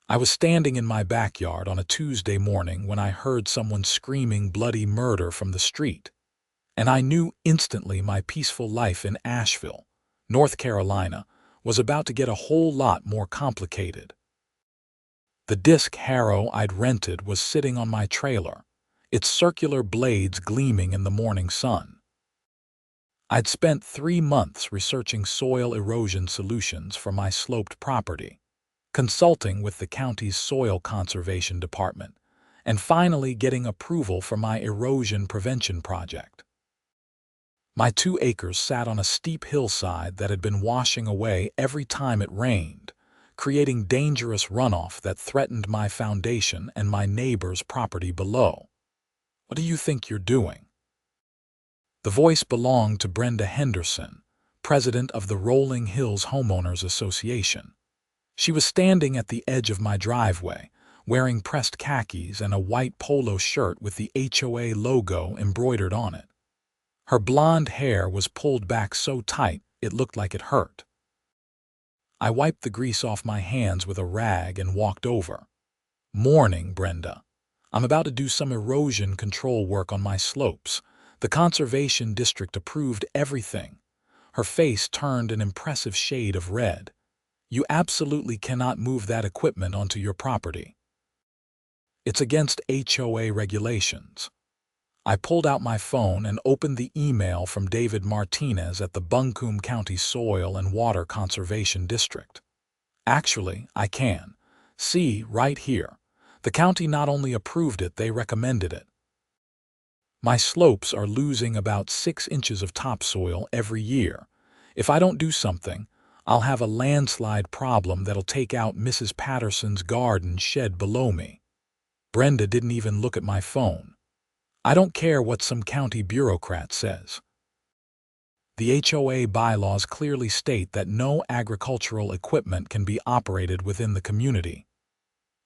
I was standing in my backyard on a Tuesday morning when I heard someone screaming bloody murder from the street, and I knew instantly my peaceful life in Asheville, North Carolina, was about to get a whole lot more complicated. The disc Harrow I'd rented was sitting on my trailer, its circular blades gleaming in the morning sun. I'd spent 3 months researching soil erosion solutions for my sloped property, consulting with the county's soil conservation department, and finally getting approval for my erosion prevention project. My 2 acres sat on a steep hillside that had been washing away every time it rained, creating dangerous runoff that threatened my foundation and my neighbor's property below. "What do you think you're doing?" The voice belonged to Brenda Henderson, president of the Rolling Hills Homeowners Association. She was standing at the edge of my driveway, wearing pressed khakis and a white polo shirt with the HOA logo embroidered on it. Her blonde hair was pulled back so tight it looked like it hurt. I wiped the grease off my hands with a rag and walked over. "Morning, Brenda. I'm about to do some erosion control work on my slopes. The Conservation District approved everything." Her face turned an impressive shade of red. "You absolutely cannot move that equipment onto your property. It's against HOA regulations." I pulled out my phone and opened the email from David Martinez at the Buncombe County Soil and Water Conservation District. "Actually, I can. See, right here. The county not only approved it, they recommended it. My slopes are losing about 6 inches of topsoil every year. If I don't do something, I'll have a landslide problem that'll take out Mrs. Patterson's garden shed below me." Brenda didn't even look at my phone. "I don't care what some county bureaucrat says. The HOA bylaws clearly state that no agricultural equipment can be operated within the community.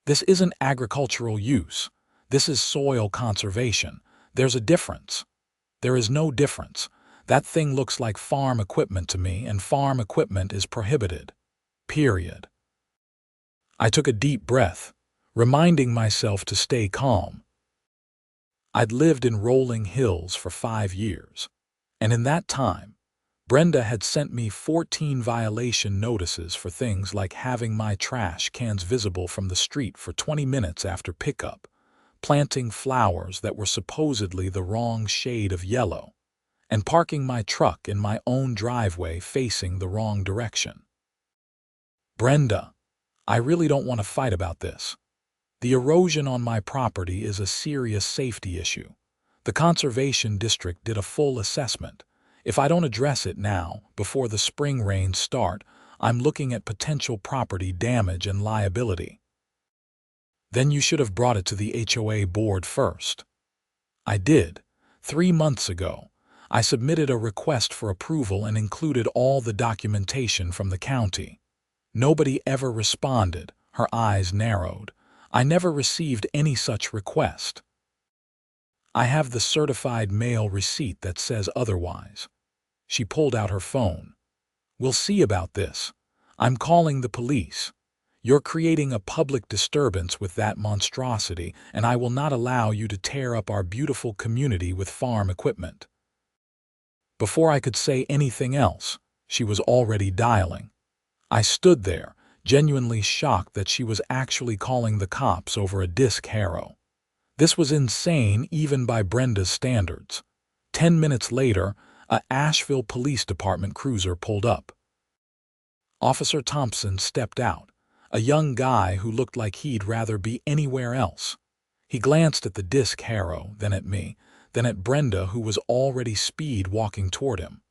This isn't agricultural use. This is soil conservation. There's a difference." "There is no difference. That thing looks like farm equipment to me, and farm equipment is prohibited. Period." I took a deep breath, reminding myself to stay calm. I'd lived in Rolling Hills for 5 years, and in that time, Brenda had sent me 14 violation notices for things like having my trash cans visible from the street for 20 minutes after pickup, planting flowers that were supposedly the wrong shade of yellow, and parking my truck in my own driveway facing the wrong direction. "Brenda, I really don't want to fight about this. The erosion on my property is a serious safety issue. The Conservation District did a full assessment. If I don't address it now, before the spring rains start, I'm looking at potential property damage and liability." "Then you should have brought it to the HOA board first." "I did. 3 months ago. I submitted a request for approval and included all the documentation from the county. Nobody ever responded." Her eyes narrowed. "I never received any such request. I have the certified mail receipt that says otherwise." She pulled out her phone. "We'll see about this. I'm calling the police. You're creating a public disturbance with that monstrosity, and I will not allow you to tear up our beautiful community with farm equipment." Before I could say anything else, she was already dialing. I stood there, genuinely shocked that she was actually calling the cops over a disc Harrow. This was insane even by Brenda's standards. 10 minutes later, a Asheville Police Department cruiser pulled up. Officer Thompson stepped out, a young guy who looked like he'd rather be anywhere else. He glanced at the disc Harrow, then at me, then at Brenda, who was already speed walking toward him.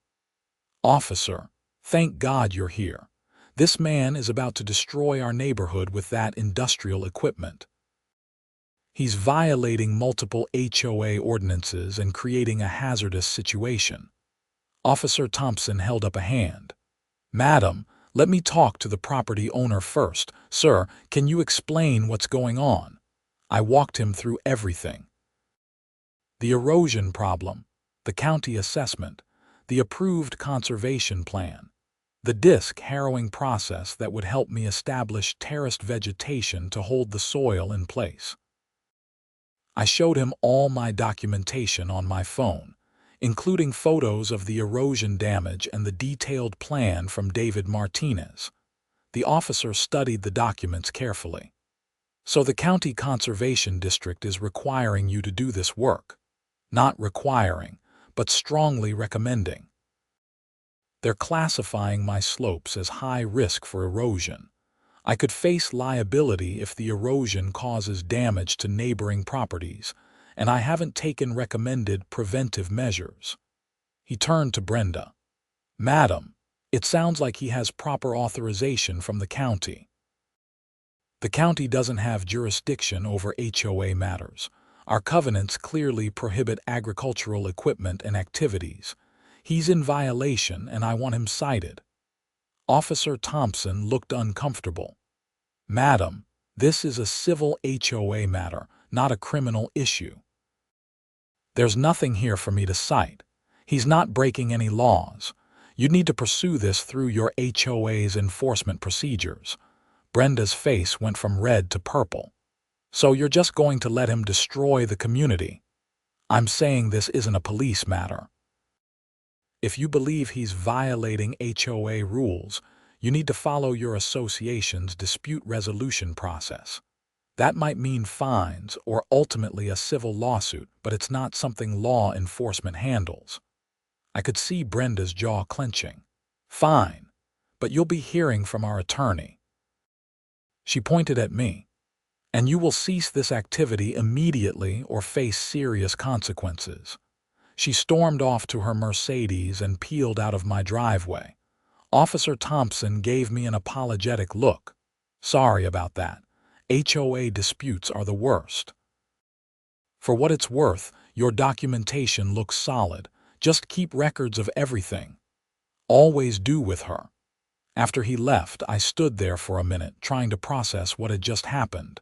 "Officer, thank God you're here. This man is about to destroy our neighborhood with that industrial equipment. He's violating multiple HOA ordinances and creating a hazardous situation." Officer Thompson held up a hand. "Madam, let me talk to the property owner first. Sir, can you explain what's going on?" I walked him through everything. The erosion problem, the county assessment, the approved conservation plan. The disc harrowing process that would help me establish terraced vegetation to hold the soil in place. I showed him all my documentation on my phone, including photos of the erosion damage and the detailed plan from David Martinez. The officer studied the documents carefully. So the county conservation district is requiring you to do this work. Not requiring, but strongly recommending. They're classifying my slopes as high risk for erosion. I could face liability if the erosion causes damage to neighboring properties, and I haven't taken recommended preventive measures. He turned to Brenda. Madam, it sounds like he has proper authorization from the county. The county doesn't have jurisdiction over HOA matters. Our covenants clearly prohibit agricultural equipment and activities. He's in violation and I want him cited. Officer Thompson looked uncomfortable. Madam, this is a civil HOA matter, not a criminal issue. There's nothing here for me to cite. He's not breaking any laws. You'd need to pursue this through your HOA's enforcement procedures. Brenda's face went from red to purple. So you're just going to let him destroy the community? I'm saying this isn't a police matter. If you believe he's violating HOA rules, you need to follow your association's dispute resolution process. That might mean fines or ultimately a civil lawsuit, but it's not something law enforcement handles. I could see Brenda's jaw clenching. Fine, but you'll be hearing from our attorney. She pointed at me. And you will cease this activity immediately or face serious consequences. She stormed off to her Mercedes and peeled out of my driveway. Officer Thompson gave me an apologetic look. Sorry about that. HOA disputes are the worst. For what it's worth, your documentation looks solid. Just keep records of everything. Always do with her. After he left, I stood there for a minute trying to process what had just happened.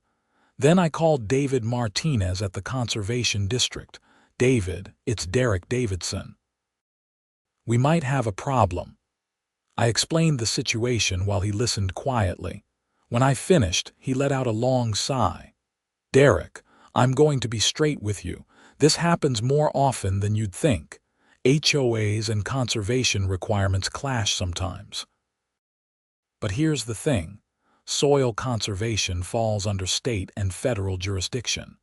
Then I called David Martinez at the Conservation District. David, it's Derek Davidson. We might have a problem. I explained the situation while he listened quietly. When I finished, he let out a long sigh. Derek, I'm going to be straight with you. This happens more often than you'd think. HOAs and conservation requirements clash sometimes. But here's the thing. Soil conservation falls under state and federal jurisdiction.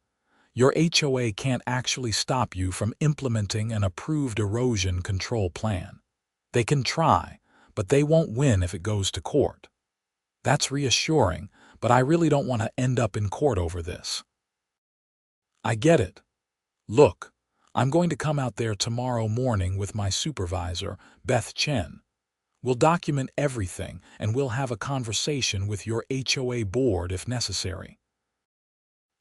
Your HOA can't actually stop you from implementing an approved erosion control plan. They can try, but they won't win if it goes to court. That's reassuring, but I really don't want to end up in court over this. I get it. Look, I'm going to come out there tomorrow morning with my supervisor, Beth Chen. We'll document everything and we'll have a conversation with your HOA board if necessary.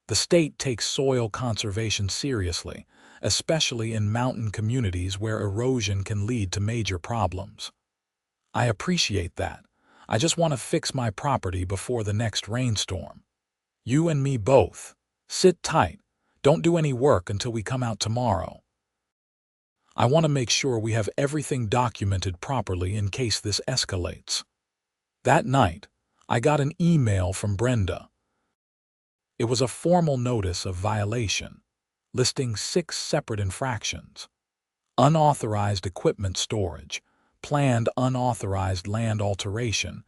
The state takes soil conservation seriously, especially in mountain communities where erosion can lead to major problems. I appreciate that. I just want to fix my property before the next rainstorm. You and me both. Sit tight. Don't do any work until we come out tomorrow. I want to make sure we have everything documented properly in case this escalates. That night, I got an email from Brenda. It was a formal notice of violation, listing 6 separate infractions: unauthorized equipment storage, planned unauthorized land alteration,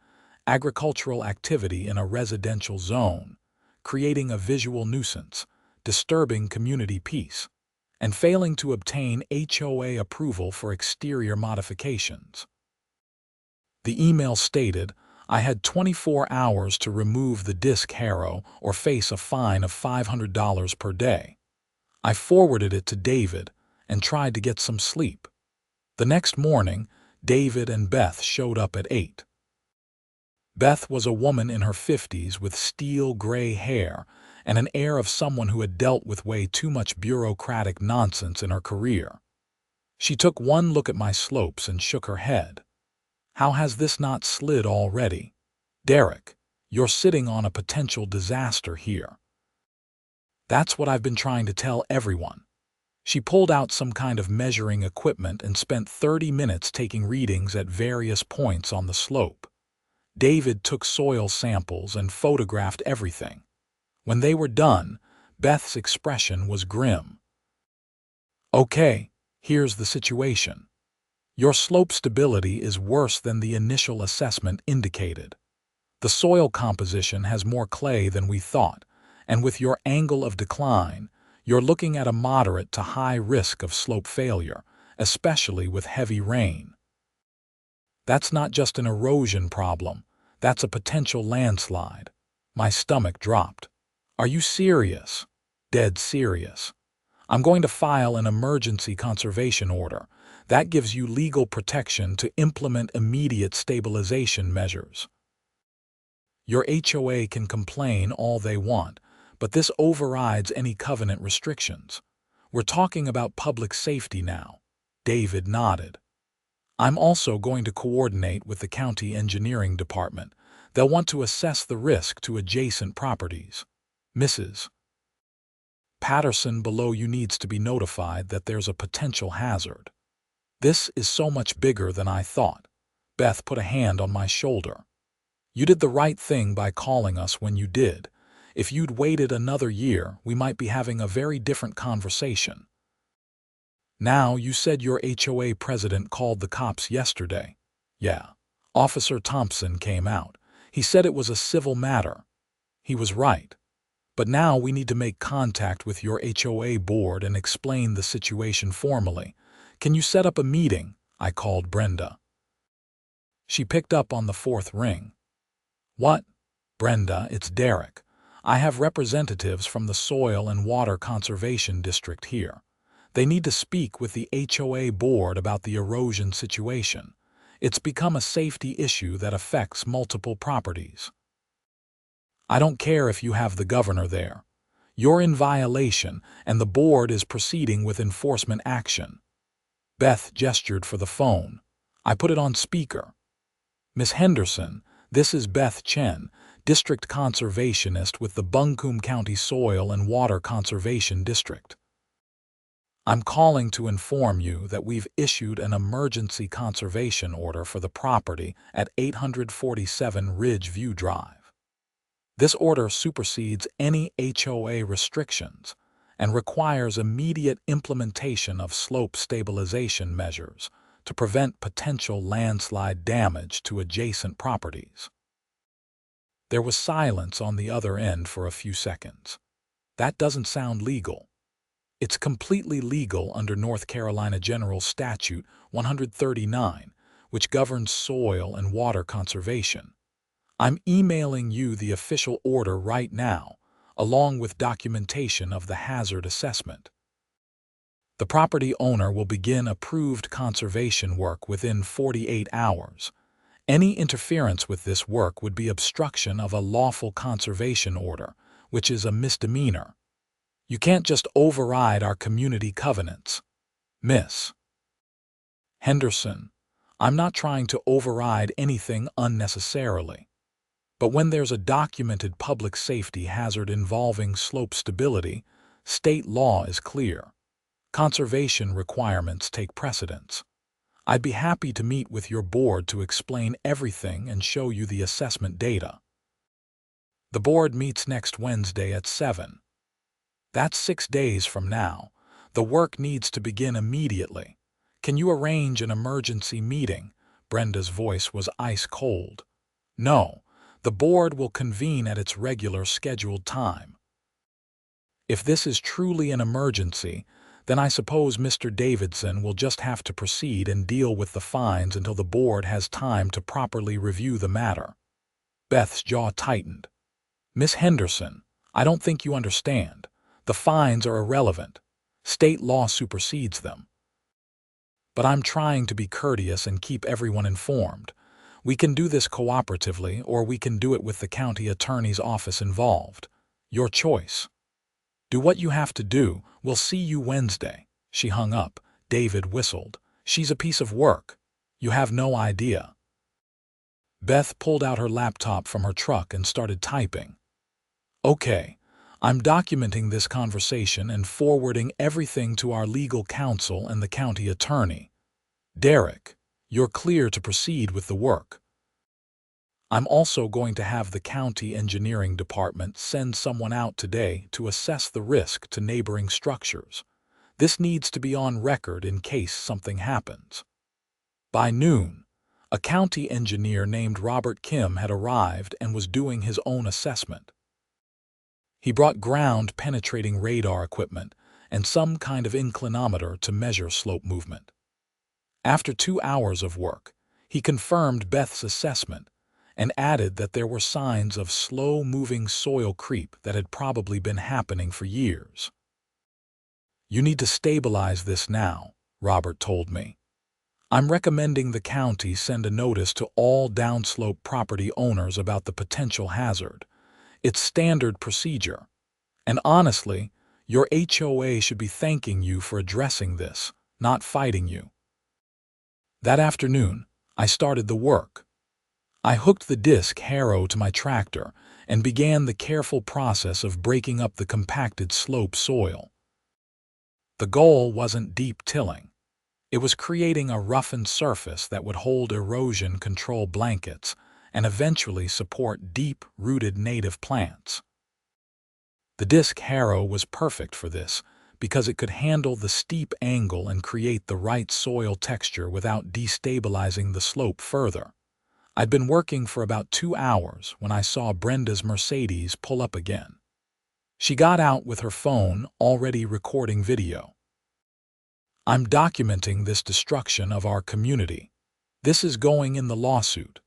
agricultural activity in a residential zone, creating a visual nuisance, disturbing community peace, and failing to obtain HOA approval for exterior modifications. The email stated I had 24 hours to remove the disc harrow or face a fine of $500 per day. I forwarded it to David and tried to get some sleep. The next morning, David and Beth showed up at 8. Beth was a woman in her 50s with steel gray hair and an air of someone who had dealt with way too much bureaucratic nonsense in her career. She took one look at my slopes and shook her head. How has this not slid already? Derek, you're sitting on a potential disaster here. That's what I've been trying to tell everyone. She pulled out some kind of measuring equipment and spent 30 minutes taking readings at various points on the slope. David took soil samples and photographed everything. When they were done, Beth's expression was grim. "Okay, here's the situation. Your slope stability is worse than the initial assessment indicated. The soil composition has more clay than we thought, and with your angle of decline, you're looking at a moderate to high risk of slope failure, especially with heavy rain. That's not just an erosion problem, that's a potential landslide." My stomach dropped. "Are you serious?" "Dead serious. I'm going to file an emergency conservation order. That gives you legal protection to implement immediate stabilization measures. Your HOA can complain all they want, but this overrides any covenant restrictions. We're talking about public safety now." David nodded. "I'm also going to coordinate with the county engineering department. They'll want to assess the risk to adjacent properties. Mrs. Patterson below you needs to be notified that there's a potential hazard." "This is so much bigger than I thought." Beth put a hand on my shoulder. "You did the right thing by calling us when you did. If you'd waited another year, we might be having a very different conversation." "Now, you said your HOA president called the cops yesterday." "Yeah. Officer Thompson came out. He said it was a civil matter." "He was right. But now we need to make contact with your HOA board and explain the situation formally. Can you set up a meeting?" I called Brenda. She picked up on the fourth ring. "What?" "Brenda, it's Derek. I have representatives from the Soil and Water Conservation District here. They need to speak with the HOA board about the erosion situation. It's become a safety issue that affects multiple properties." "I don't care if you have the governor there. You're in violation, and the board is proceeding with enforcement action." Beth gestured for the phone. I put it on speaker. "Miss Henderson, this is Beth Chen, District Conservationist with the Buncombe County Soil and Water Conservation District. I'm calling to inform you that we've issued an emergency conservation order for the property at 847 Ridge View Drive. This order supersedes any HOA restrictions and requires immediate implementation of slope stabilization measures to prevent potential landslide damage to adjacent properties." There was silence on the other end for a few seconds. "That doesn't sound legal." "It's completely legal under North Carolina General Statute 139, which governs soil and water conservation. I'm emailing you the official order right now, along with documentation of the hazard assessment. The property owner will begin approved conservation work within 48 hours. Any interference with this work would be obstruction of a lawful conservation order, which is a misdemeanor. You can't just override our community covenants. Miss Henderson, I'm not trying to override anything unnecessarily. But when there's a documented public safety hazard involving slope stability, state law is clear. Conservation requirements take precedence. I'd be happy to meet with your board to explain everything and show you the assessment data. The board meets next Wednesday at 7. That's 6 days from now. The work needs to begin immediately. Can you arrange an emergency meeting?" Brenda's voice was ice cold. "No. The board will convene at its regular scheduled time." "If this is truly an emergency, then I suppose Mr. Davidson will just have to proceed and deal with the fines until the board has time to properly review the matter." Beth's jaw tightened. "Miss Henderson, I don't think you understand. The fines are irrelevant. State law supersedes them." "But I'm trying to be courteous and keep everyone informed. We can do this cooperatively, or we can do it with the county attorney's office involved. Your choice. Do what you have to do. We'll see you Wednesday." She hung up. David whistled. "She's a piece of work. You have no idea." Beth pulled out her laptop from her truck and started typing. "Okay, I'm documenting this conversation and forwarding everything to our legal counsel and the county attorney. Derek, you're clear to proceed with the work. I'm also going to have the county engineering department send someone out today to assess the risk to neighboring structures. This needs to be on record in case something happens. By noon, a county engineer named Robert Kim had arrived and was doing his own assessment. He brought ground-penetrating radar equipment and some kind of inclinometer to measure slope movement. After 2 hours of work, he confirmed Beth's assessment and added that there were signs of slow-moving soil creep that had probably been happening for years. "You need to stabilize this now," Robert told me. "I'm recommending the county send a notice to all downslope property owners about the potential hazard. It's standard procedure. And honestly, your HOA should be thanking you for addressing this, not fighting you." That afternoon, I started the work. I hooked the disc Harrow to my tractor and began the careful process of breaking up the compacted slope soil. The goal wasn't deep tilling. It was creating a roughened surface that would hold erosion control blankets and eventually support deep-rooted native plants. The disc Harrow was perfect for this because it could handle the steep angle and create the right soil texture without destabilizing the slope further. I'd been working for about 2 hours when I saw Brenda's Mercedes pull up again. She got out with her phone already recording video. "I'm documenting this destruction of our community. This is going in the lawsuit."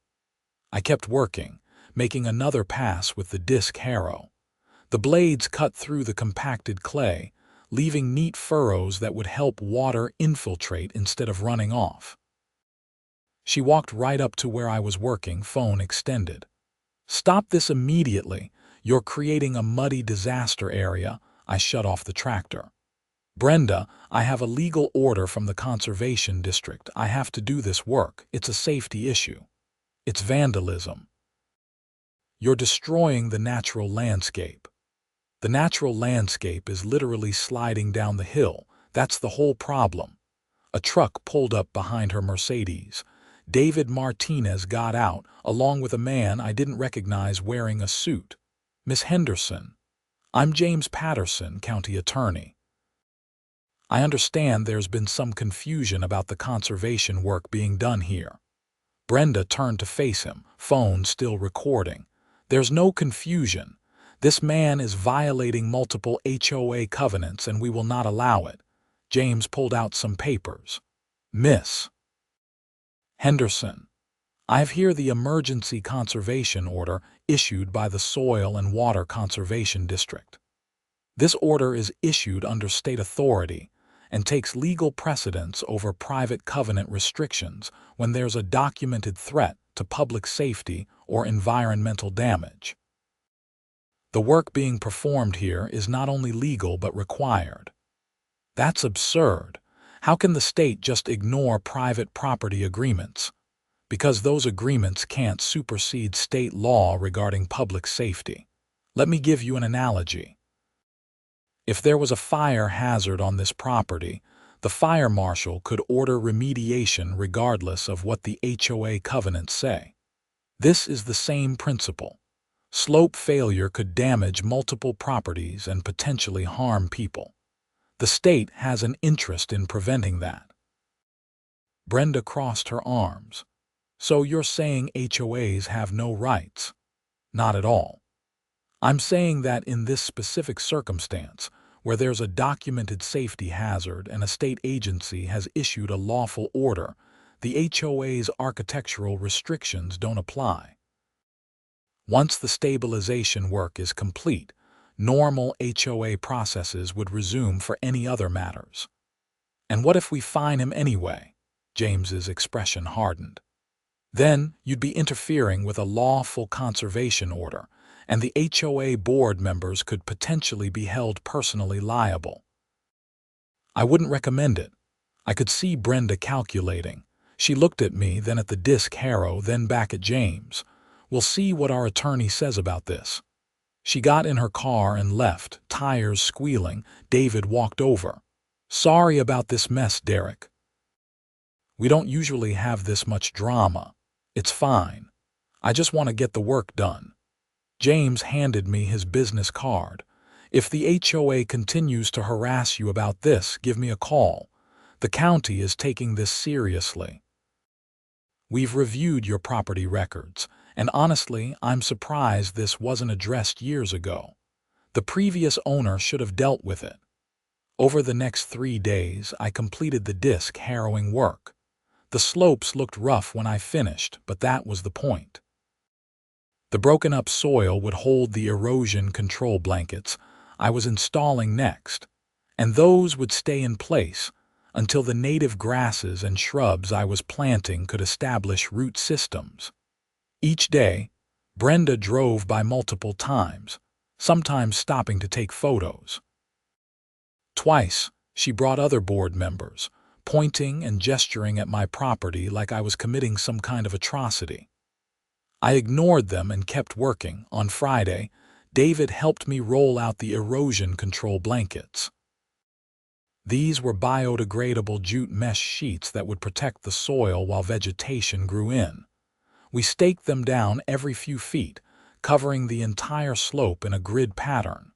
I kept working, making another pass with the disc Harrow. The blades cut through the compacted clay, leaving neat furrows that would help water infiltrate instead of running off. She walked right up to where I was working, phone extended. "Stop this immediately. You're creating a muddy disaster area." I shut off the tractor. "Brenda, I have a legal order from the Conservation District. I have to do this work. It's a safety issue. It's vandalism. You're destroying the natural landscape." The natural landscape is literally sliding down the hill. That's the whole problem. A truck pulled up behind her Mercedes. David Martinez got out, along with a man I didn't recognize wearing a suit. "Miss Henderson, I'm James Patterson, county attorney. I understand there's been some confusion about the conservation work being done here." Brenda turned to face him, phone still recording. "There's no confusion. This man is violating multiple HOA covenants and we will not allow it." James pulled out some papers. "Miss Henderson, I have here the emergency conservation order issued by the Soil and Water Conservation District. This order is issued under state authority and takes legal precedence over private covenant restrictions when there's a documented threat to public safety or environmental damage. The work being performed here is not only legal but required." That's absurd. How can the state just ignore private property agreements? Because those agreements can't supersede state law regarding public safety. Let me give you an analogy. If there was a fire hazard on this property, the fire marshal could order remediation regardless of what the HOA covenants say. This is the same principle. Slope failure could damage multiple properties and potentially harm people. The state has an interest in preventing that. Brenda crossed her arms. "So you're saying HOAs have no rights?" "Not at all. I'm saying that in this specific circumstance, where there's a documented safety hazard and a state agency has issued a lawful order, the HOA's architectural restrictions don't apply. Once the stabilization work is complete, normal HOA processes would resume for any other matters." "And what if we fine him anyway?" James's expression hardened. "Then you'd be interfering with a lawful conservation order, and the HOA board members could potentially be held personally liable." I wouldn't recommend it. I could see Brenda calculating. She looked at me, then at the disc Harrow, then back at James. "We'll see what our attorney says about this." She got in her car and left, tires squealing. David walked over. "Sorry about this mess, Derek. We don't usually have this much drama. It's fine. I just want to get the work done." James handed me his business card. "If the HOA continues to harass you about this, give me a call. The county is taking this seriously. We've reviewed your property records, and honestly, I'm surprised this wasn't addressed years ago. The previous owner should have dealt with it." Over the next 3 days, I completed the disc harrowing work. The slopes looked rough when I finished, but that was the point. The broken-up soil would hold the erosion control blankets I was installing next, and those would stay in place until the native grasses and shrubs I was planting could establish root systems. Each day, Brenda drove by multiple times, sometimes stopping to take photos. Twice, she brought other board members, pointing and gesturing at my property like I was committing some kind of atrocity. I ignored them and kept working. On Friday, David helped me roll out the erosion control blankets. These were biodegradable jute mesh sheets that would protect the soil while vegetation grew in. We staked them down every few feet, covering the entire slope in a grid pattern.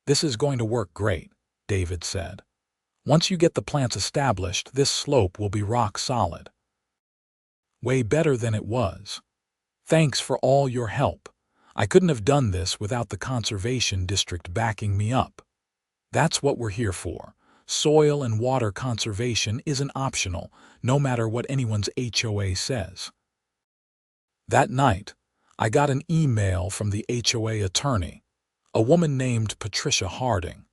"This is going to work great," David said. "Once you get the plants established, this slope will be rock solid." Way better than it was. "Thanks for all your help. I couldn't have done this without the Conservation District backing me up. That's what we're here for. Soil and water conservation isn't optional, no matter what anyone's HOA says." That night, I got an email from the HOA attorney, a woman named Patricia Harding.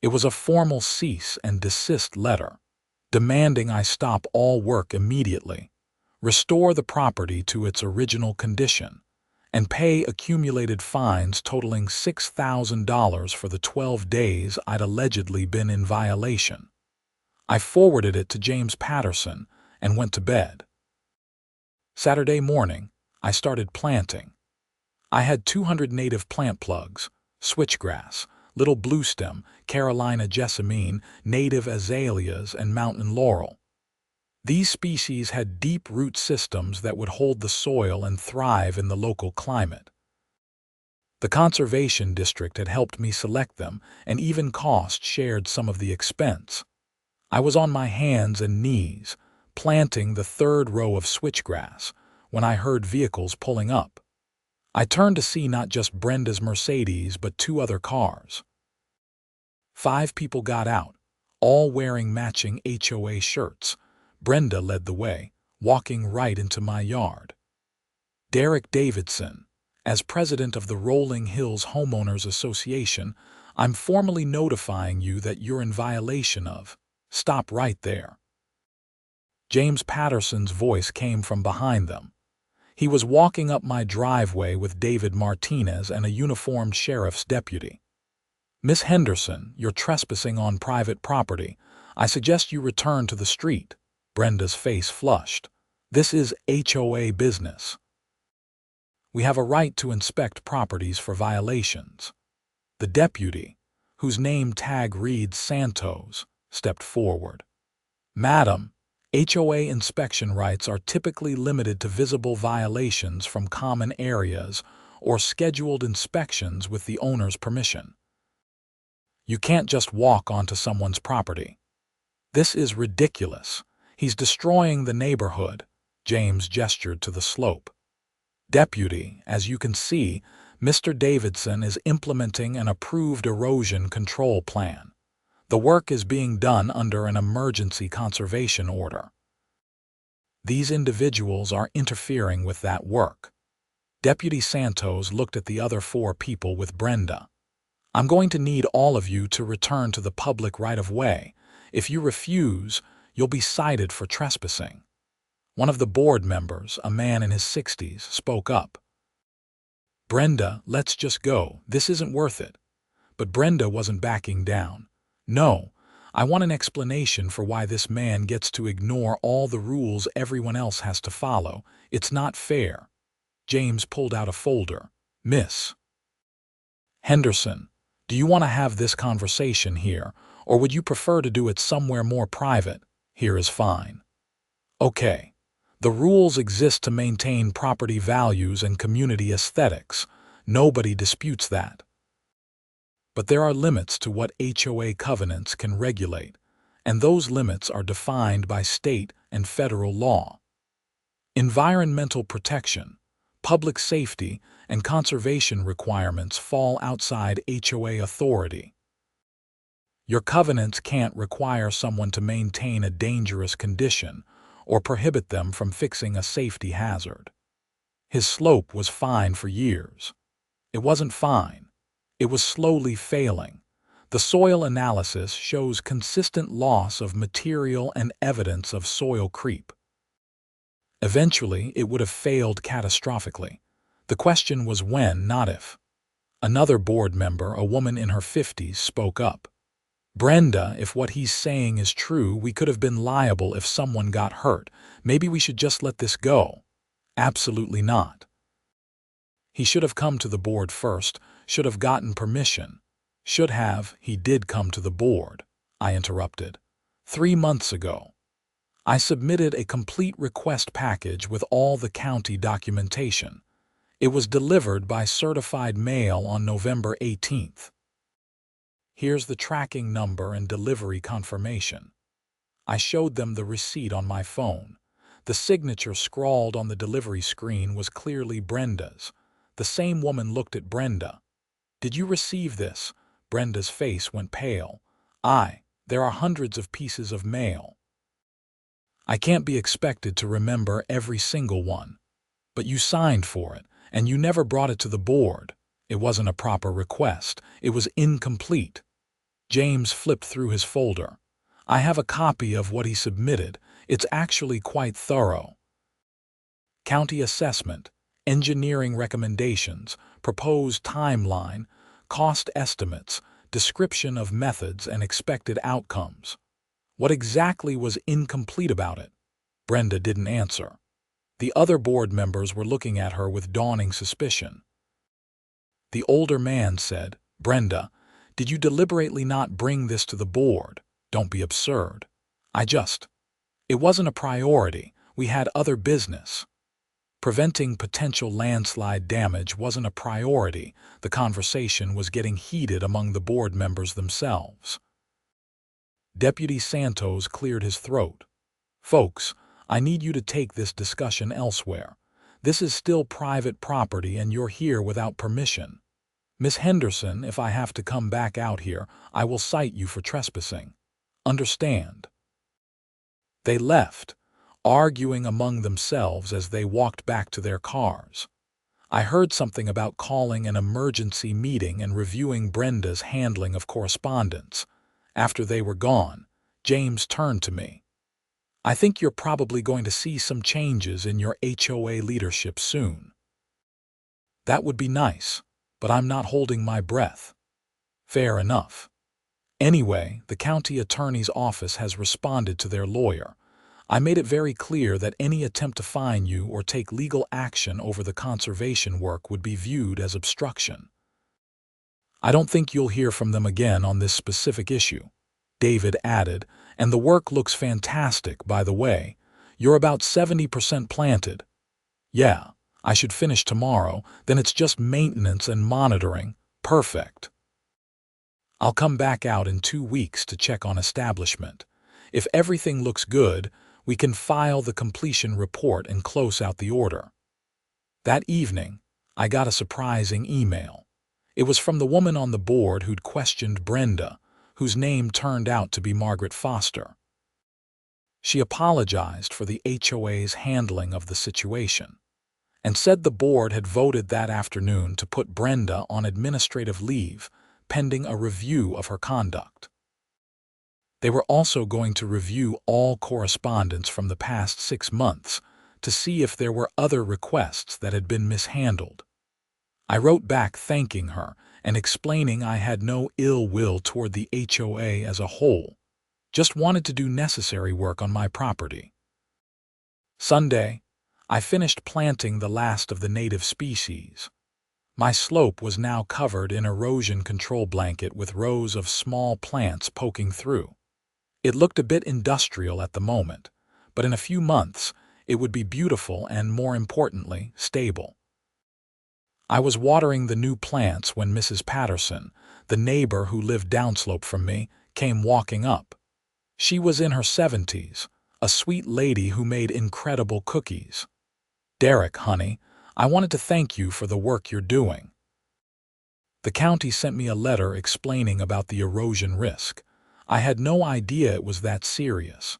It was a formal cease and desist letter, demanding I stop all work immediately, restore the property to its original condition, and pay accumulated fines totaling $6,000 for the 12 days I'd allegedly been in violation. I forwarded it to James Patterson and went to bed. Saturday morning, I started planting. I had 200 native plant plugs, switchgrass, little bluestem, Carolina jessamine, native azaleas, and mountain laurel. These species had deep root systems that would hold the soil and thrive in the local climate. The Conservation District had helped me select them, and even cost shared some of the expense. I was on my hands and knees, planting the 3rd row of switchgrass, when I heard vehicles pulling up. I turned to see not just Brenda's Mercedes, but 2 other cars. 5 people got out, all wearing matching HOA shirts. Brenda led the way, walking right into my yard. "Derek Davidson, as president of the Rolling Hills Homeowners Association, I'm formally notifying you that you're in violation of." "Stop right there." James Patterson's voice came from behind them. He was walking up my driveway with David Martinez and a uniformed sheriff's deputy. "Miss Henderson, you're trespassing on private property. I suggest you return to the street." Brenda's face flushed. "This is HOA business. We have a right to inspect properties for violations." The deputy, whose name tag reads Santos, stepped forward. "Madam, HOA inspection rights are typically limited to visible violations from common areas or scheduled inspections with the owner's permission. You can't just walk onto someone's property. This is ridiculous. He's destroying the neighborhood." James gestured to the slope. "Deputy, as you can see, Mr. Davidson is implementing an approved erosion control plan. The work is being done under an emergency conservation order. These individuals are interfering with that work." Deputy Santos looked at the other 4 people with Brenda. "I'm going to need all of you to return to the public right-of-way. If you refuse, you'll be cited for trespassing." One of the board members, a man in his 60s, spoke up. "Brenda, let's just go. This isn't worth it." But Brenda wasn't backing down. "No, I want an explanation for why this man gets to ignore all the rules everyone else has to follow. It's not fair." James pulled out a folder. "Miss Henderson, do you want to have this conversation here, or would you prefer to do it somewhere more private? Here is fine. Okay. The rules exist to maintain property values and community aesthetics. Nobody disputes that. But there are limits to what HOA covenants can regulate, and those limits are defined by state and federal law. Environmental protection, public safety, and conservation requirements fall outside HOA authority. Your covenants can't require someone to maintain a dangerous condition or prohibit them from fixing a safety hazard. His slope was fine for years. It wasn't fine. It was slowly failing. The soil analysis shows consistent loss of material and evidence of soil creep. Eventually, it would have failed catastrophically. The question was when, not if. Another board member, a woman in her 50s, spoke up. Brenda, if what he's saying is true, we could have been liable if someone got hurt. Maybe we should just let this go. Absolutely not. He should have come to the board first, should have gotten permission. Should have, he did come to the board, I interrupted. 3 months ago. I submitted a complete request package with all the county documentation. It was delivered by certified mail on November 18th. Here's the tracking number and delivery confirmation. I showed them the receipt on my phone. The signature scrawled on the delivery screen was clearly Brenda's. The same woman looked at Brenda. Did you receive this? Brenda's face went pale. There are hundreds of pieces of mail. I can't be expected to remember every single one. But you signed for it, and you never brought it to the board. It wasn't a proper request. It was incomplete. James flipped through his folder. I have a copy of what he submitted. It's actually quite thorough. County assessment, engineering recommendations, proposed timeline, cost estimates, description of methods and expected outcomes. What exactly was incomplete about it? Brenda didn't answer. The other board members were looking at her with dawning suspicion. The older man said, Brenda, did you deliberately not bring this to the board? Don't be absurd. It wasn't a priority. We had other business. Preventing potential landslide damage wasn't a priority. The conversation was getting heated among the board members themselves. Deputy Santos cleared his throat. Folks, I need you to take this discussion elsewhere. This is still private property and you're here without permission. Miss Henderson, if I have to come back out here, I will cite you for trespassing. Understand? They left, arguing among themselves as they walked back to their cars. I heard something about calling an emergency meeting and reviewing Brenda's handling of correspondence. After they were gone, James turned to me. I think you're probably going to see some changes in your HOA leadership soon. That would be nice, but I'm not holding my breath. Fair enough. Anyway, the county attorney's office has responded to their lawyer. I made it very clear that any attempt to fine you or take legal action over the conservation work would be viewed as obstruction. I don't think you'll hear from them again on this specific issue, David added, and the work looks fantastic, by the way. You're about 70% planted. Yeah, I should finish tomorrow, then it's just maintenance and monitoring. Perfect. I'll come back out in 2 weeks to check on establishment. If everything looks good, we can file the completion report and close out the order. That evening, I got a surprising email. It was from the woman on the board who'd questioned Brenda, whose name turned out to be Margaret Foster. She apologized for the HOA's handling of the situation and said the board had voted that afternoon to put Brenda on administrative leave pending a review of her conduct. They were also going to review all correspondence from the past 6 months to see if there were other requests that had been mishandled. I wrote back thanking her and explaining I had no ill will toward the HOA as a whole, just wanted to do necessary work on my property. Sunday, I finished planting the last of the native species. My slope was now covered in erosion control blanket with rows of small plants poking through. It looked a bit industrial at the moment, but in a few months, it would be beautiful and, more importantly, stable. I was watering the new plants when Mrs. Patterson, the neighbor who lived downslope from me, came walking up. She was in her 70s, a sweet lady who made incredible cookies. "Derek, honey, I wanted to thank you for the work you're doing. The county sent me a letter explaining about the erosion risk. I had no idea it was that serious.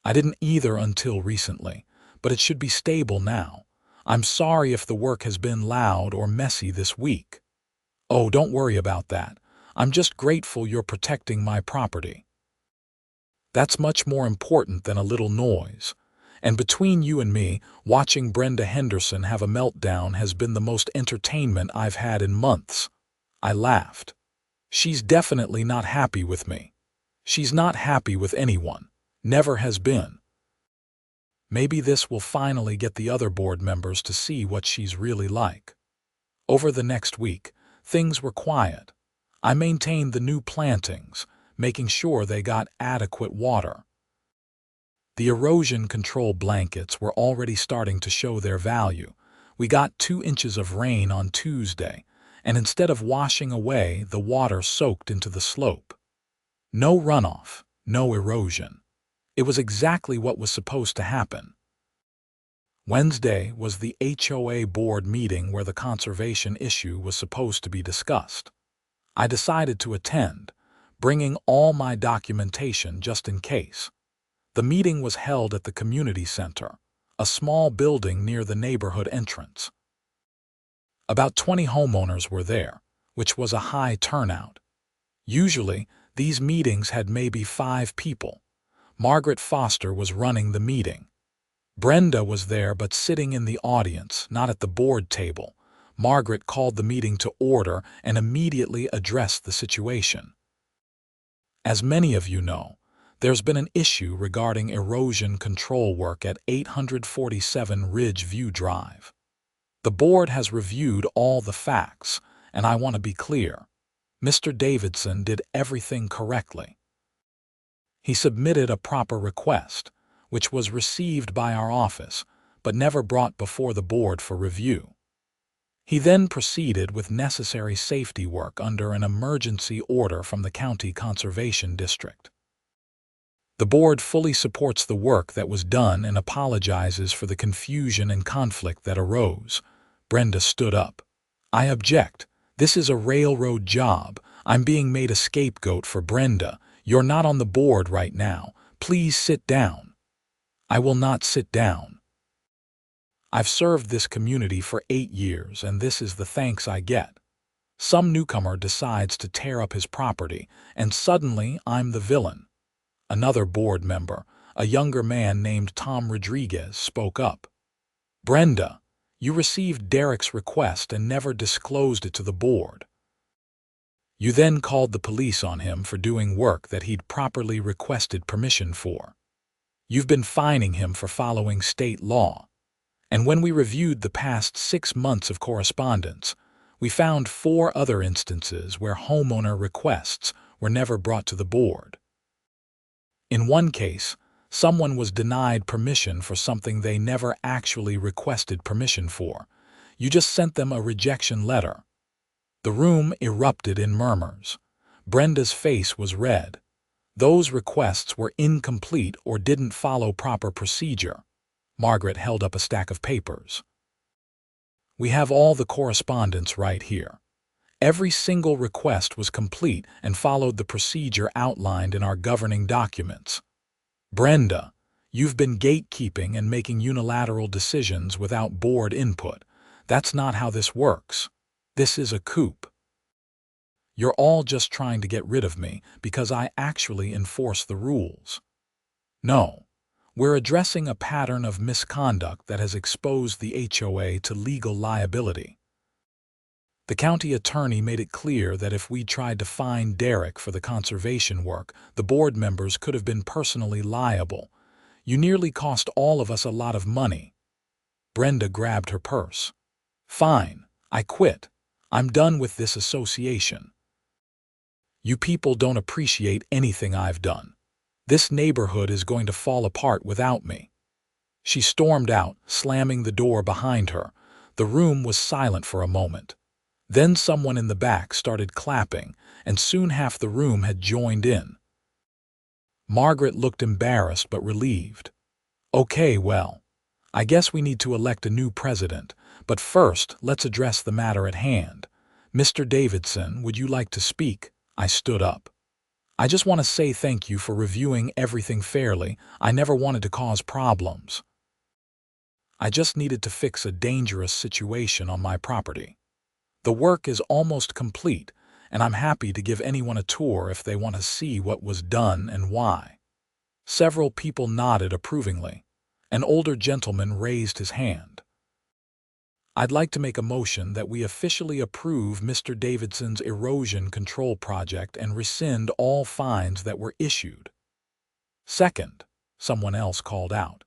I didn't either until recently, but it should be stable now. I'm sorry if the work has been loud or messy this week." "Oh, don't worry about that. I'm just grateful you're protecting my property. That's much more important than a little noise. And between you and me, watching Brenda Henderson have a meltdown has been the most entertainment I've had in months." I laughed. "She's definitely not happy with me. She's not happy with anyone. Never has been. Maybe this will finally get the other board members to see what she's really like." Over the next week, things were quiet. I maintained the new plantings, making sure they got adequate water. The erosion control blankets were already starting to show their value. We got 2 inches of rain on Tuesday, and instead of washing away, the water soaked into the slope. No runoff, no erosion. It was exactly what was supposed to happen. Wednesday was the HOA board meeting where the conservation issue was supposed to be discussed. I decided to attend, bringing all my documentation just in case. The meeting was held at the community center, a small building near the neighborhood entrance. About 20 homeowners were there, which was a high turnout. Usually, these meetings had maybe 5 people. Margaret Foster was running the meeting. Brenda was there but sitting in the audience, not at the board table. Margaret called the meeting to order and immediately addressed the situation. "As many of you know, there's been an issue regarding erosion control work at 847 Ridge View Drive. The board has reviewed all the facts, and I want to be clear. Mr. Davidson did everything correctly. He submitted a proper request, which was received by our office, but never brought before the board for review. He then proceeded with necessary safety work under an emergency order from the County Conservation District. The board fully supports the work that was done and apologizes for the confusion and conflict that arose." Brenda stood up. "I object. This is a railroad job. I'm being made a scapegoat for Brenda. You're not on the board right now. Please sit down." "I will not sit down. I've served this community for 8 years, and this is the thanks I get. Some newcomer decides to tear up his property, and suddenly I'm the villain." Another board member, a younger man named Tom Rodriguez, spoke up. "Brenda, you received Derek's request and never disclosed it to the board. You then called the police on him for doing work that he'd properly requested permission for. You've been fining him for following state law. And when we reviewed the past 6 months of correspondence, we found 4 other instances where homeowner requests were never brought to the board. In one case, someone was denied permission for something they never actually requested permission for. You just sent them a rejection letter." The room erupted in murmurs. Brenda's face was red. Those requests were incomplete or didn't follow proper procedure. Margaret held up a stack of papers. "We have all the correspondence right here. Every single request was complete and followed the procedure outlined in our governing documents. Brenda, you've been gatekeeping and making unilateral decisions without board input. That's not how this works. This is a coup. You're all just trying to get rid of me because I actually enforce the rules. No. We're addressing a pattern of misconduct that has exposed the HOA to legal liability. The county attorney made it clear that if we tried to fine Derek for the conservation work, the board members could have been personally liable. You nearly cost all of us a lot of money." Brenda grabbed her purse. "Fine, I quit. I'm done with this association. You people don't appreciate anything I've done. This neighborhood is going to fall apart without me." She stormed out, slamming the door behind her. The room was silent for a moment. Then someone in the back started clapping, and soon half the room had joined in. Margaret looked embarrassed but relieved. "Okay, well, I guess we need to elect a new president, but first let's address the matter at hand. Mr. Davidson, would you like to speak?" I stood up. "I just want to say thank you for reviewing everything fairly. I never wanted to cause problems. I just needed to fix a dangerous situation on my property. The work is almost complete, and I'm happy to give anyone a tour if they want to see what was done and why." Several people nodded approvingly. An older gentleman raised his hand. "I'd like to make a motion that we officially approve Mr. Davidson's erosion control project and rescind all fines that were issued." "Second," someone else called out.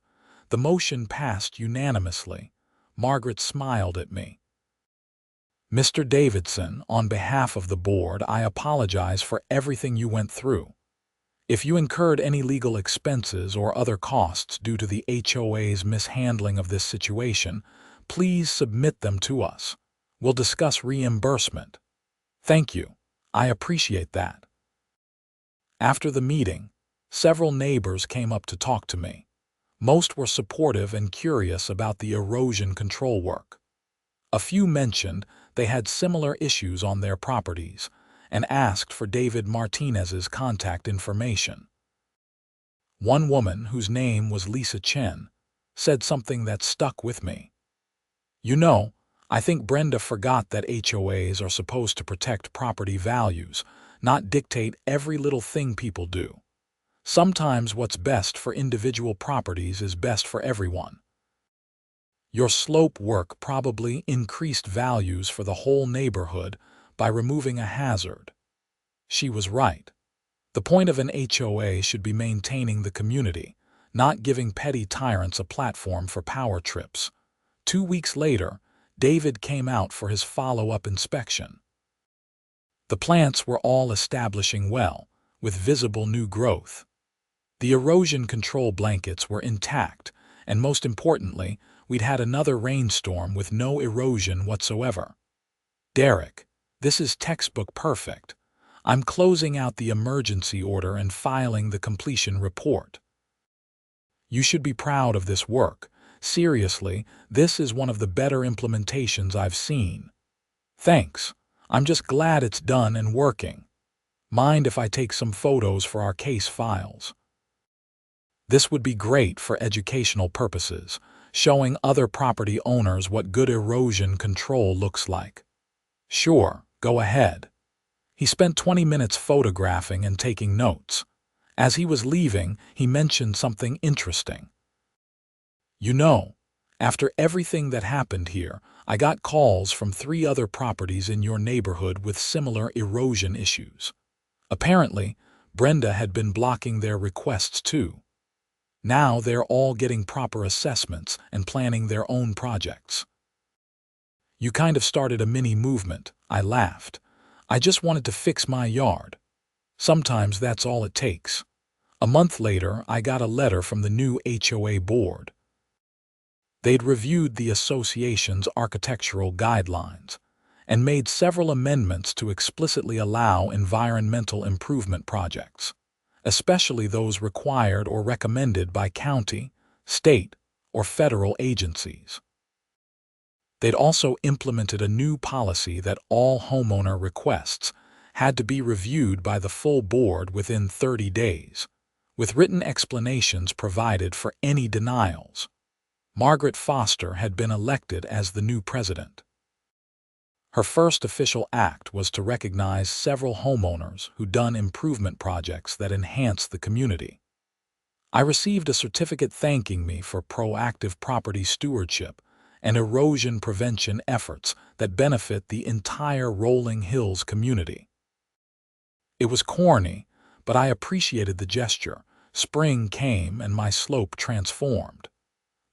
The motion passed unanimously. Margaret smiled at me. "Mr. Davidson, on behalf of the board, I apologize for everything you went through. If you incurred any legal expenses or other costs due to the HOA's mishandling of this situation, please submit them to us. We'll discuss reimbursement." "Thank you. I appreciate that." After the meeting, several neighbors came up to talk to me. Most were supportive and curious about the erosion control work. A few mentioned they had similar issues on their properties and asked for David Martinez's contact information. One woman, whose name was Lisa Chen, said something that stuck with me. "You know, I think Brenda forgot that HOAs are supposed to protect property values, not dictate every little thing people do. Sometimes what's best for individual properties is best for everyone. Your slope work probably increased values for the whole neighborhood by removing a hazard." She was right. The point of an HOA should be maintaining the community, not giving petty tyrants a platform for power trips. 2 weeks later, David came out for his follow-up inspection. The plants were all establishing well, with visible new growth. The erosion control blankets were intact, and most importantly, we'd had another rainstorm with no erosion whatsoever. "Derek, this is textbook perfect. I'm closing out the emergency order and filing the completion report. You should be proud of this work. Seriously, this is one of the better implementations I've seen." "Thanks. I'm just glad it's done and working. Mind if I take some photos for our case files?" "This would be great for educational purposes, showing other property owners what good erosion control looks like." "Sure, go ahead." He spent 20 minutes photographing and taking notes. As he was leaving, he mentioned something interesting. "You know, after everything that happened here, I got calls from 3 other properties in your neighborhood with similar erosion issues. Apparently, Brenda had been blocking their requests too. Now they're all getting proper assessments and planning their own projects." "You kind of started a mini movement," I laughed. "I just wanted to fix my yard. Sometimes that's all it takes." A month later, I got a letter from the new HOA board. They'd reviewed the association's architectural guidelines and made several amendments to explicitly allow environmental improvement projects, especially those required or recommended by county, state, or federal agencies. They'd also implemented a new policy that all homeowner requests had to be reviewed by the full board within 30 days, with written explanations provided for any denials. Margaret Foster had been elected as the new president. Her first official act was to recognize several homeowners who'd done improvement projects that enhanced the community. I received a certificate thanking me for proactive property stewardship and erosion prevention efforts that benefit the entire Rolling Hills community. It was corny, but I appreciated the gesture. Spring came and my slope transformed.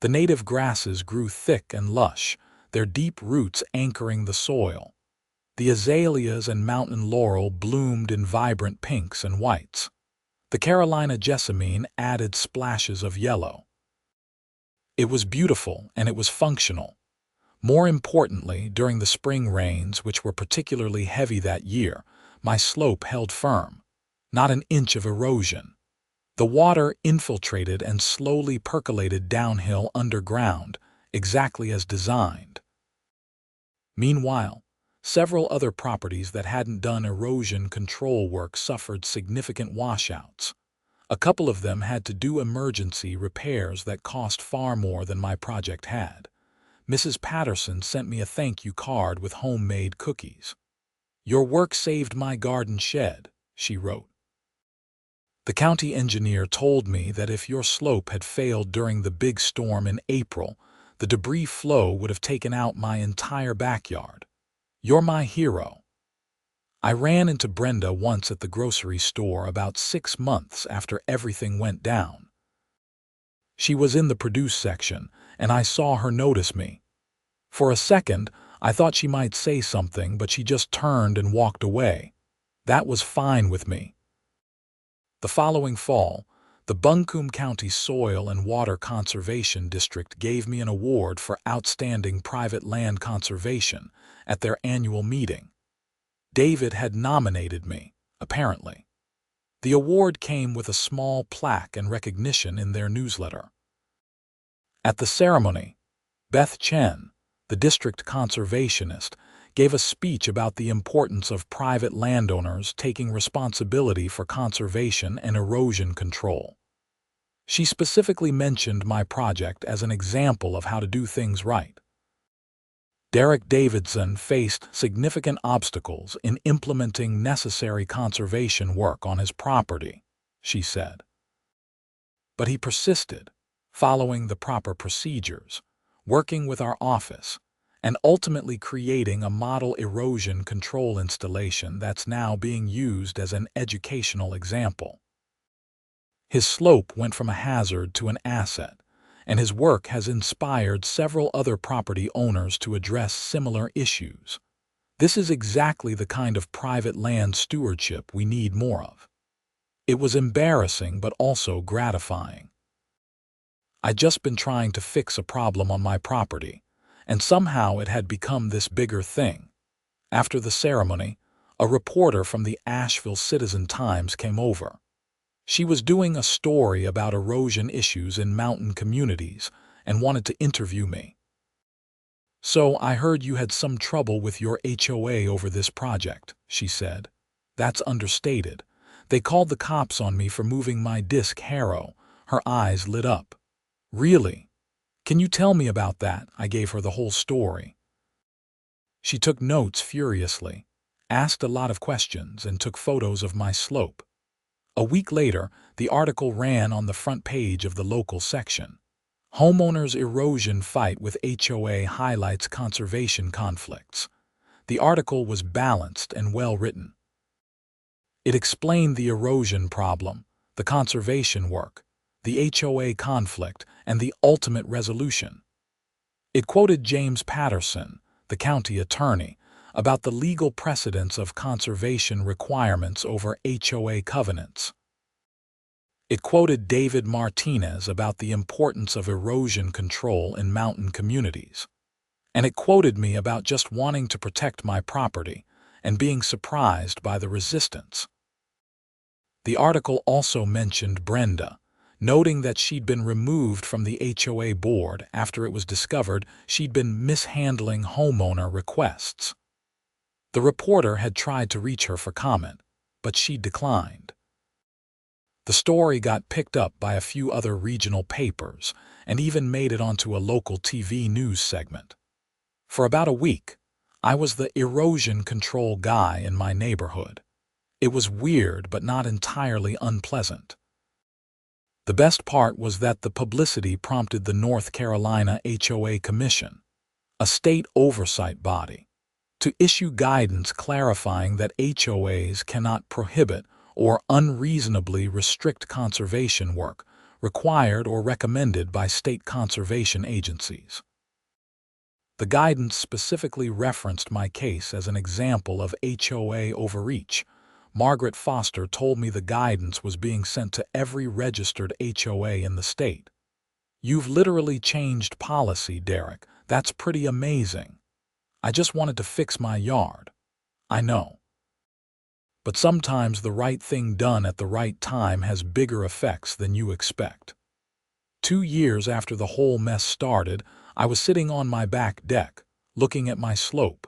The native grasses grew thick and lush, their deep roots anchoring the soil. The azaleas and mountain laurel bloomed in vibrant pinks and whites. The Carolina jessamine added splashes of yellow. It was beautiful and it was functional. More importantly, during the spring rains, which were particularly heavy that year, my slope held firm. Not an inch of erosion. The water infiltrated and slowly percolated downhill underground, exactly as designed. Meanwhile, several other properties that hadn't done erosion control work suffered significant washouts. A couple of them had to do emergency repairs that cost far more than my project had. Mrs. Patterson sent me a thank you card with homemade cookies. "Your work saved my garden shed," she wrote. The county engineer told me that if your slope had failed during the big storm in April, the debris flow would have taken out my entire backyard. You're my hero. I ran into Brenda once at the grocery store about 6 months after everything went down. She was in the produce section, and I saw her notice me. For a second, I thought she might say something, but she just turned and walked away. That was fine with me. The following fall, the Buncombe County Soil and Water Conservation District gave me an award for outstanding private land conservation at their annual meeting. David had nominated me, apparently. The award came with a small plaque and recognition in their newsletter. At the ceremony, Beth Chen, the district conservationist, gave a speech about the importance of private landowners taking responsibility for conservation and erosion control. She specifically mentioned my project as an example of how to do things right. Derek Davidson faced significant obstacles in implementing necessary conservation work on his property, she said. But he persisted, following the proper procedures, working with our office, and ultimately creating a model erosion control installation that's now being used as an educational example. His slope went from a hazard to an asset, and his work has inspired several other property owners to address similar issues. This is exactly the kind of private land stewardship we need more of. It was embarrassing but also gratifying. I'd just been trying to fix a problem on my property, and somehow it had become this bigger thing. After the ceremony, a reporter from the Asheville Citizen-Times came over. She was doing a story about erosion issues in mountain communities and wanted to interview me. "So I heard you had some trouble with your HOA over this project," she said. "That's understated. They called the cops on me for moving my disc Harrow." Her eyes lit up. "Really? Can you tell me about that?" I gave her the whole story. She took notes furiously, asked a lot of questions, and took photos of my slope. A week later, the article ran on the front page of the local section. Homeowners' erosion fight with HOA highlights conservation conflicts. The article was balanced and well-written. It explained the erosion problem, the conservation work, the HOA conflict, and the ultimate resolution. It quoted James Patterson, the county attorney, about the legal precedence of conservation requirements over HOA covenants. It quoted David Martinez about the importance of erosion control in mountain communities. And it quoted me about just wanting to protect my property and being surprised by the resistance. The article also mentioned Brenda, noting that she'd been removed from the HOA board after it was discovered she'd been mishandling homeowner requests. The reporter had tried to reach her for comment, but she declined. The story got picked up by a few other regional papers and even made it onto a local TV news segment. For about a week, I was the erosion control guy in my neighborhood. It was weird but not entirely unpleasant. The best part was that the publicity prompted the North Carolina HOA Commission, a state oversight body, to issue guidance clarifying that HOAs cannot prohibit or unreasonably restrict conservation work required or recommended by state conservation agencies. The guidance specifically referenced my case as an example of HOA overreach. Margaret Foster told me the guidance was being sent to every registered HOA in the state. You've literally changed policy, Derek. That's pretty amazing. I just wanted to fix my yard. I know. But sometimes the right thing done at the right time has bigger effects than you expect. 2 years after the whole mess started, I was sitting on my back deck, looking at my slope.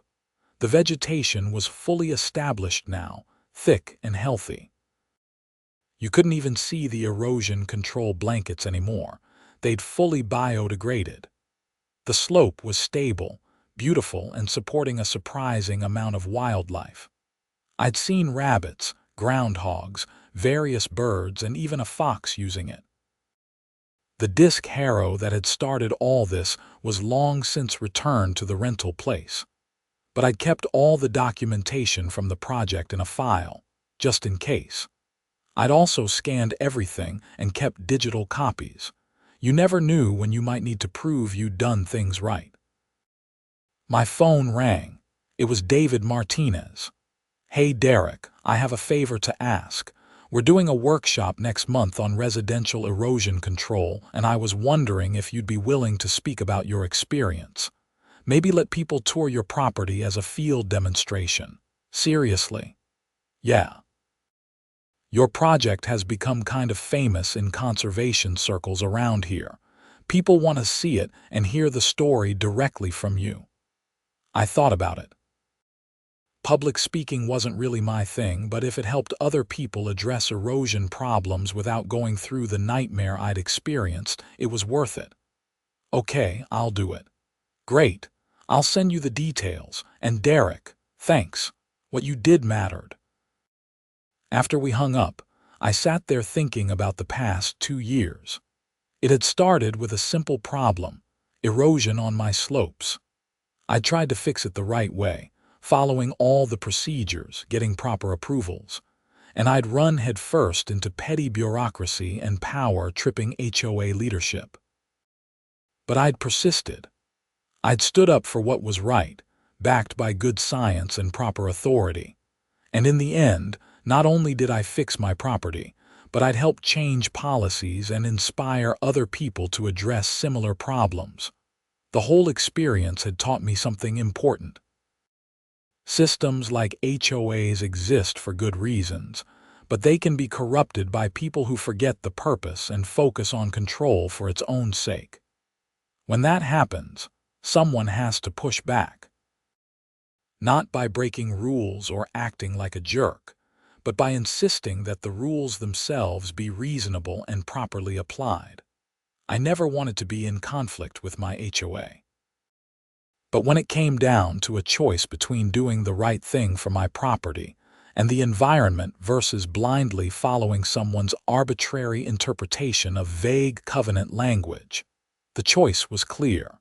The vegetation was fully established now, thick and healthy. You couldn't even see the erosion control blankets anymore. They'd fully biodegraded. The slope was stable, beautiful, and supporting a surprising amount of wildlife. I'd seen rabbits, groundhogs, various birds, and even a fox using it. The disc Harrow that had started all this was long since returned to the rental place. But I'd kept all the documentation from the project in a file, just in case. I'd also scanned everything and kept digital copies. You never knew when you might need to prove you'd done things right. My phone rang. It was David Martinez. "Hey Derek, I have a favor to ask. We're doing a workshop next month on residential erosion control, and I was wondering if you'd be willing to speak about your experience. Maybe let people tour your property as a field demonstration. Seriously." "Yeah. Your project has become kind of famous in conservation circles around here. People want to see it and hear the story directly from you." I thought about it. Public speaking wasn't really my thing, but if it helped other people address erosion problems without going through the nightmare I'd experienced, it was worth it. "Okay, I'll do it." "Great. I'll send you the details. And Derek, thanks. What you did mattered." After we hung up, I sat there thinking about the past 2 years. It had started with a simple problem: erosion on my slopes. I tried to fix it the right way, following all the procedures, getting proper approvals. And I'd run headfirst into petty bureaucracy and power-tripping HOA leadership. But I'd persisted. I'd stood up for what was right, backed by good science and proper authority. And in the end, not only did I fix my property, but I'd help change policies and inspire other people to address similar problems. The whole experience had taught me something important. Systems like HOAs exist for good reasons, but they can be corrupted by people who forget the purpose and focus on control for its own sake. When that happens, someone has to push back. Not by breaking rules or acting like a jerk, but by insisting that the rules themselves be reasonable and properly applied. I never wanted to be in conflict with my HOA. But when it came down to a choice between doing the right thing for my property and the environment versus blindly following someone's arbitrary interpretation of vague covenant language, the choice was clear.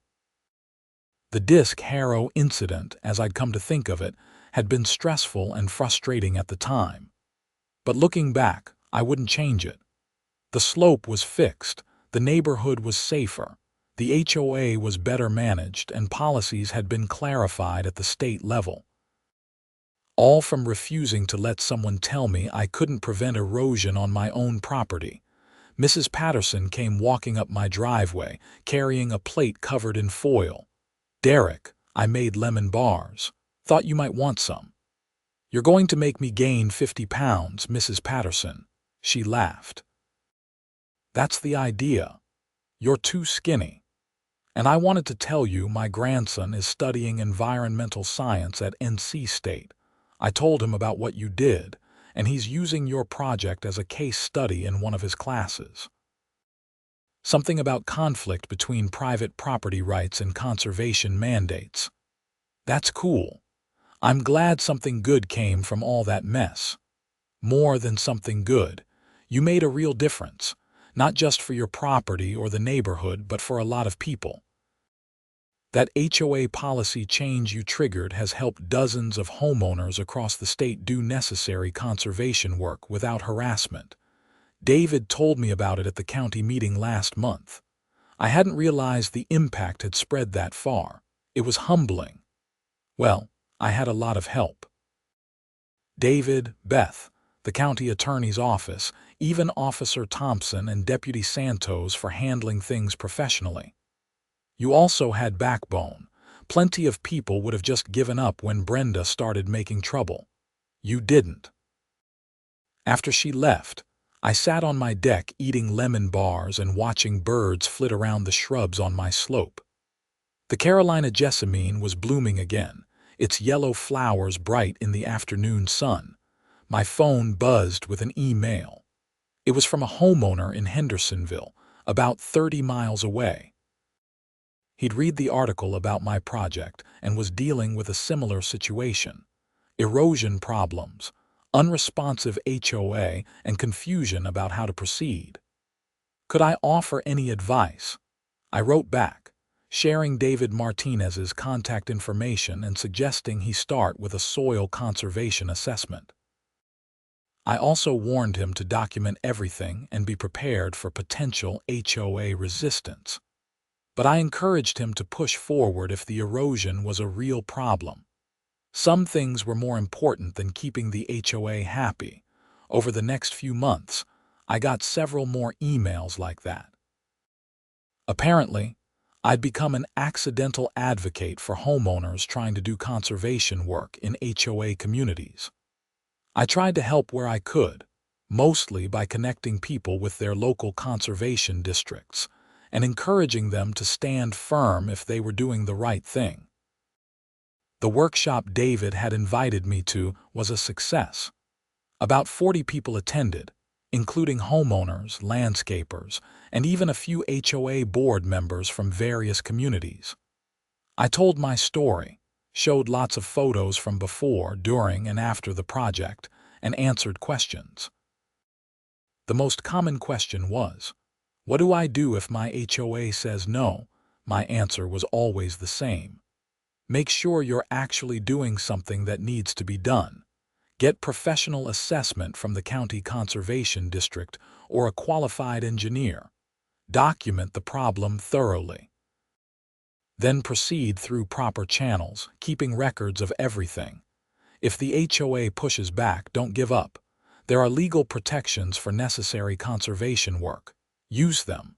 The disc Harrow incident, as I'd come to think of it, had been stressful and frustrating at the time. But looking back, I wouldn't change it. The slope was fixed, the neighborhood was safer, the HOA was better managed, and policies had been clarified at the state level. All from refusing to let someone tell me I couldn't prevent erosion on my own property. Mrs. Patterson came walking up my driveway, carrying a plate covered in foil. "Derek, I made lemon bars. Thought you might want some." "You're going to make me gain 50 pounds, Mrs. Patterson." She laughed. "That's the idea. You're too skinny. And I wanted to tell you my grandson is studying environmental science at NC State. I told him about what you did, and he's using your project as a case study in one of his classes. Something about conflict between private property rights and conservation mandates. That's cool. I'm glad something good came from all that mess. More than something good. You made a real difference, not just for your property or the neighborhood, but for a lot of people. That HOA policy change you triggered has helped dozens of homeowners across the state do necessary conservation work without harassment. David told me about it at the county meeting last month. I hadn't realized the impact had spread that far. It was humbling. Well, I had a lot of help. David, Beth, the county attorney's office, even Officer Thompson and Deputy Santos for handling things professionally. You also had backbone. Plenty of people would have just given up when Brenda started making trouble. You didn't. After she left, I sat on my deck eating lemon bars and watching birds flit around the shrubs on my slope. The Carolina jessamine was blooming again, its yellow flowers bright in the afternoon sun. My phone buzzed with an email. It was from a homeowner in Hendersonville, about 30 miles away. He'd read the article about my project and was dealing with a similar situation. Erosion problems, unresponsive HOA, and confusion about how to proceed. Could I offer any advice? I wrote back, sharing David Martinez's contact information and suggesting he start with a soil conservation assessment. I also warned him to document everything and be prepared for potential HOA resistance. But I encouraged him to push forward if the erosion was a real problem. Some things were more important than keeping the HOA happy. Over the next few months, I got several more emails like that. Apparently, I'd become an accidental advocate for homeowners trying to do conservation work in HOA communities. I tried to help where I could, mostly by connecting people with their local conservation districts and encouraging them to stand firm if they were doing the right thing. The workshop David had invited me to was a success. About 40 people attended, including homeowners, landscapers, and even a few HOA board members from various communities. I told my story, showed lots of photos from before, during, and after the project, and answered questions. The most common question was, what do I do if my HOA says no? My answer was always the same. Make sure you're actually doing something that needs to be done. Get professional assessment from the county conservation district or a qualified engineer. Document the problem thoroughly. Then proceed through proper channels, keeping records of everything. If the HOA pushes back, don't give up. There are legal protections for necessary conservation work. Use them.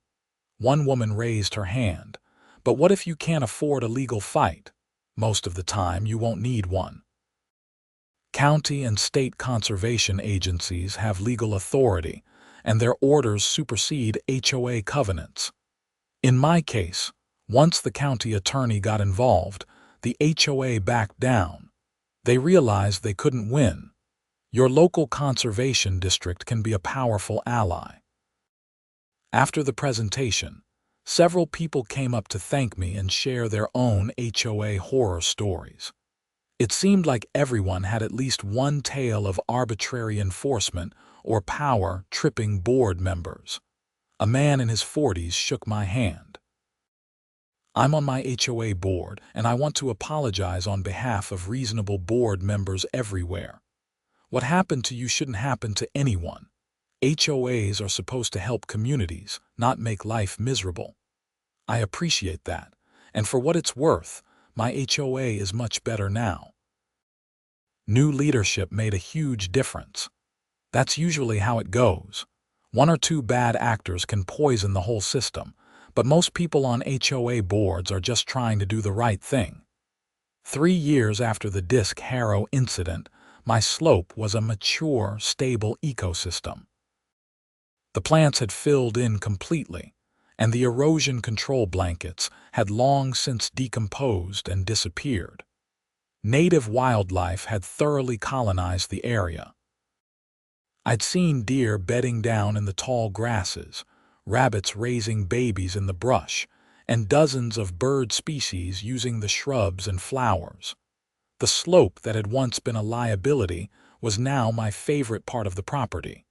One woman raised her hand. But what if you can't afford a legal fight? Most of the time, you won't need one. County and state conservation agencies have legal authority, and their orders supersede HOA covenants. In my case, once the county attorney got involved, the HOA backed down. They realized they couldn't win. Your local conservation district can be a powerful ally. After the presentation, several people came up to thank me and share their own HOA horror stories. It seemed like everyone had at least one tale of arbitrary enforcement or power-tripping board members. A man in his 40s shook my hand. I'm on my HOA board, and I want to apologize on behalf of reasonable board members everywhere. What happened to you shouldn't happen to anyone. HOAs are supposed to help communities, not make life miserable. I appreciate that, and for what it's worth, my HOA is much better now. New leadership made a huge difference. That's usually how it goes. One or two bad actors can poison the whole system, but most people on HOA boards are just trying to do the right thing. 3 years after the disc Harrow incident, my slope was a mature, stable ecosystem. The plants had filled in completely, and the erosion control blankets had long since decomposed and disappeared. Native wildlife had thoroughly colonized the area. I'd seen deer bedding down in the tall grasses, rabbits raising babies in the brush, and dozens of bird species using the shrubs and flowers. The slope that had once been a liability was now my favorite part of the property.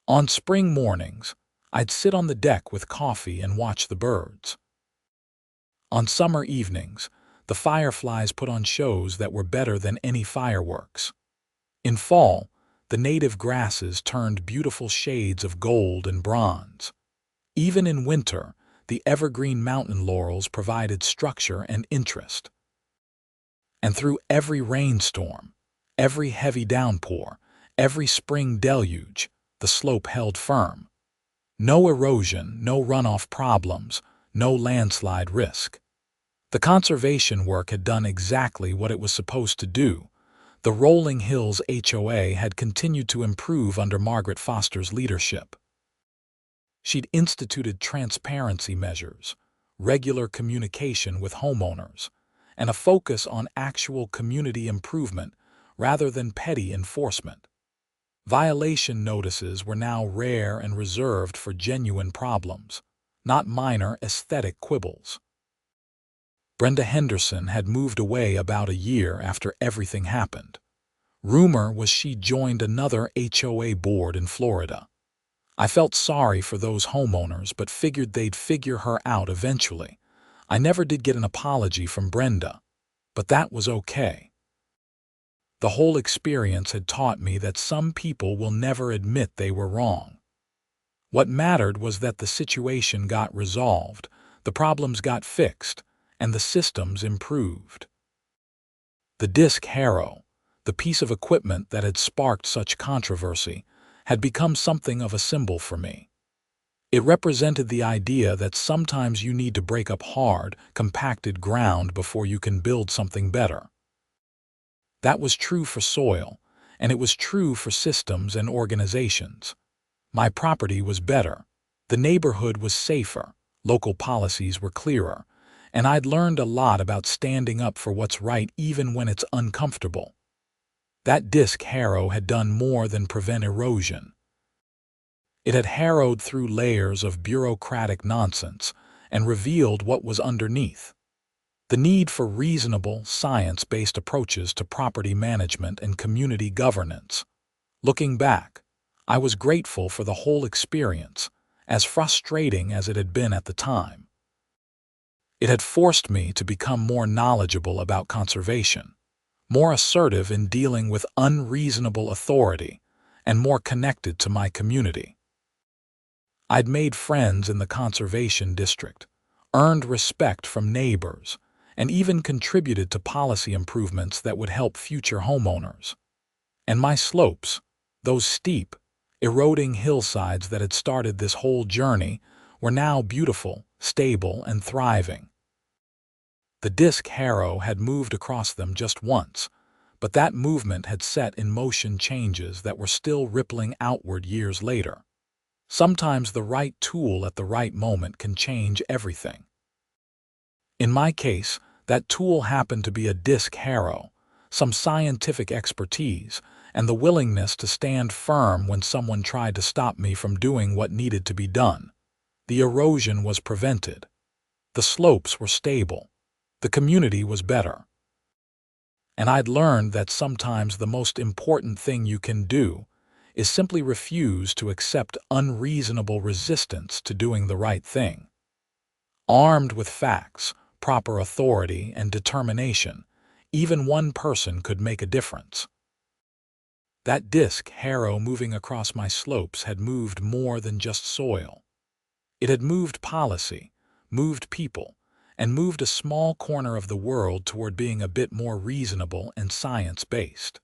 On spring mornings, I'd sit on the deck with coffee and watch the birds. On summer evenings, the fireflies put on shows that were better than any fireworks. In fall, the native grasses turned beautiful shades of gold and bronze. Even in winter, the evergreen mountain laurels provided structure and interest. And through every rainstorm, every heavy downpour, every spring deluge, the slope held firm. No erosion, no runoff problems, no landslide risk. The conservation work had done exactly what it was supposed to do. The Rolling Hills HOA had continued to improve under Margaret Foster's leadership. She'd instituted transparency measures, regular communication with homeowners, and a focus on actual community improvement rather than petty enforcement. Violation notices were now rare and reserved for genuine problems, not minor aesthetic quibbles. Brenda Henderson had moved away about a year after everything happened. Rumor was she joined another HOA board in Florida. I felt sorry for those homeowners but figured they'd figure her out eventually. I never did get an apology from Brenda, but that was okay. The whole experience had taught me that some people will never admit they were wrong. What mattered was that the situation got resolved, the problems got fixed, and the systems improved. The disc Harrow, the piece of equipment that had sparked such controversy, had become something of a symbol for me. It represented the idea that sometimes you need to break up hard, compacted ground before you can build something better. That was true for soil, and it was true for systems and organizations. My property was better, the neighborhood was safer, local policies were clearer, and I'd learned a lot about standing up for what's right even when it's uncomfortable. That disc Harrow had done more than prevent erosion. It had harrowed through layers of bureaucratic nonsense and revealed what was underneath. The need for reasonable, science-based approaches to property management and community governance. Looking back, I was grateful for the whole experience, as frustrating as it had been at the time. It had forced me to become more knowledgeable about conservation, more assertive in dealing with unreasonable authority, and more connected to my community. I'd made friends in the conservation district, earned respect from neighbors, and even contributed to policy improvements that would help future homeowners. And my slopes, those steep, eroding hillsides that had started this whole journey, were now beautiful, stable, and thriving. The disc Harrow had moved across them just once, but that movement had set in motion changes that were still rippling outward years later. Sometimes the right tool at the right moment can change everything. In my case, that tool happened to be a disc Harrow, some scientific expertise, and the willingness to stand firm when someone tried to stop me from doing what needed to be done. The erosion was prevented. The slopes were stable. The community was better. And I'd learned that sometimes the most important thing you can do is simply refuse to accept unreasonable resistance to doing the right thing. Armed with facts, proper authority, and determination, even one person could make a difference. That disc Harrow moving across my slopes had moved more than just soil. It had moved policy, moved people, and moved a small corner of the world toward being a bit more reasonable and science-based.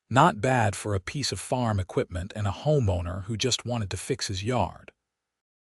Not bad for a piece of farm equipment and a homeowner who just wanted to fix his yard.